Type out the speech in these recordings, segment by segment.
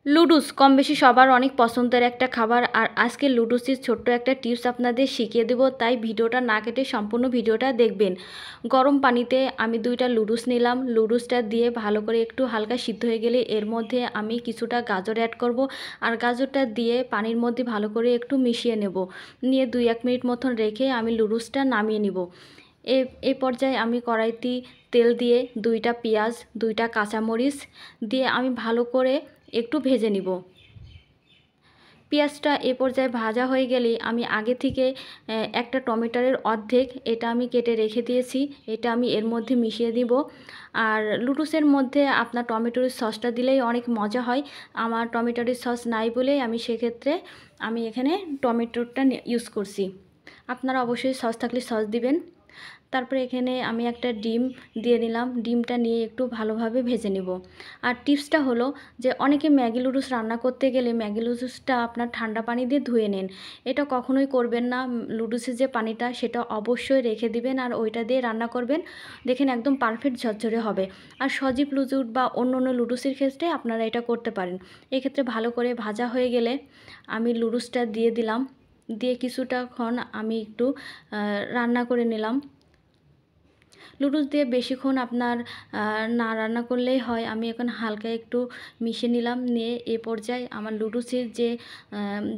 লুডুস কম বেশি সবার অনেক পছন্দের একটা খাবার। আর আজকে লুডুসের ছোট্ট একটা টিপস আপনাদের শিখিয়ে দেব, তাই ভিডিওটা না কেটে সম্পূর্ণ ভিডিওটা দেখবেন। গরম পানিতে আমি 2টা লুডুস নিলাম। লুডুসটা দিয়ে ভালো করে একটু হালকা সিদ্ধ হয়ে গেলে এর মধ্যে আমি কিছুটা গাজর অ্যাড করব। আর গাজরটা দিয়ে পানির মধ্যে ভালো করে একটু মিশিয়ে নেব। নিয়ে 2-1 মিনিট মতন রেখে আমি লুডুসটা নামিয়ে নিব। এই পর্যায়ে আমি কড়াইতে তেল দিয়ে 2টা পেঁয়াজ, 2টা কাঁচামরিচ দিয়ে আমি ভালো করে একটু ভেজে নিব। পেঁয়াজটা এ পর্যায়ে ভাজা হয়ে গেলেই আমি আগে থেকে একটা টমেটোর অর্ধেক এটা আমি কেটে রেখে দিয়েছি, এটা আমি এর মধ্যে মিশিয়ে দিব। আর লুডুসের মধ্যে আপনার টমেটোর সসটা দিলেই অনেক মজা হয়। আমার টমেটোর সস নাই বলেই আমি সেক্ষেত্রে আমি এখানে টমেটোটা ইউজ করছি। আপনারা অবশ্যই সস থাকলে সস দিবেন। তারপরে এখানে আমি একটা ডিম দিয়ে নিলাম। ডিমটা নিয়ে একটু ভালোভাবে ভেজে নেব। আর টিপসটা হলো যে অনেকে ম্যাগি লুডুস রান্না করতে গেলে ম্যাগি লুডুসটা আপনার ঠান্ডা পানি দিয়ে ধুয়ে নেন। এটা কখনোই করবেন না। লুডুসের যে পানিটা সেটা অবশ্যই রেখে দিবেন আর ওইটা দিয়ে রান্না করবেন। দেখেন একদম পারফেক্ট ঝরঝরে হবে। আর সজীব লুডুস বা অন্য অন্য লুডুসের ক্ষেত্রে আপনারা এটা করতে পারেন। এক্ষেত্রে ভালো করে ভাজা হয়ে গেলে আমি লুডুসটা দিয়ে দিলাম। দিয়ে কিছুটাক্ষণ আমি একটু রান্না করে নিলাম। লুডুস দিয়ে বেশিক্ষণ আপনার না রান্না করলেই হয়। আমি এখন হালকা একটু মিশিয়ে নিলাম। নিয়ে এ পর্যায়ে আমার লুডুসের যে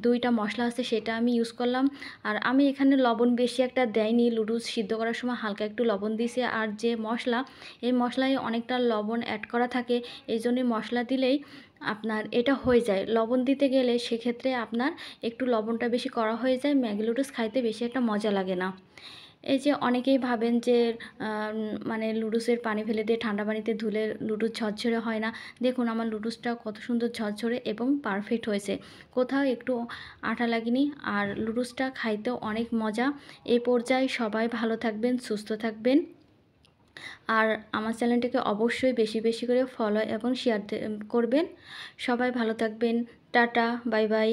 2টা মশলা আছে সেটা আমি ইউজ করলাম। আর আমি এখানে লবণ বেশি একটা দেইনি, লুডুস সিদ্ধ করার সময় হালকা একটু লবণ দিয়েছি। আর যে মশলা, এই মশলায় অনেকটা লবণ অ্যাড করা থাকে, এই জন্যই মশলা দিলেই আপনার এটা হয়ে যায়। লবণ দিতে গেলে সেক্ষেত্রে আপনার একটু লবণটা বেশি করা হয়ে যায়, ম্যাগি লুডুস খাইতে বেশি একটা মজা লাগে না। এই যে অনেকেই ভাবেন যে মানে লুডুসের পানি ফেলে দিয়ে ঠান্ডা পানিতে ধুলে লুডুস ঝরঝরে হয় না। দেখুন আমার লুডুসটা কত সুন্দর ঝরঝরে এবং পারফেক্ট হয়েছে, কোথাও একটু আঠা লাগেনি। আর লুডুসটা খাইতেও অনেক মজা। এই পর্যায়ে সবাই ভালো থাকবেন, সুস্থ থাকবেন। আর আমার চ্যানেলটিকে অবশ্যই বেশি বেশি করে ফলো এবং শেয়ার করবেন। সবাই ভালো থাকবেন। Tata, bye bye.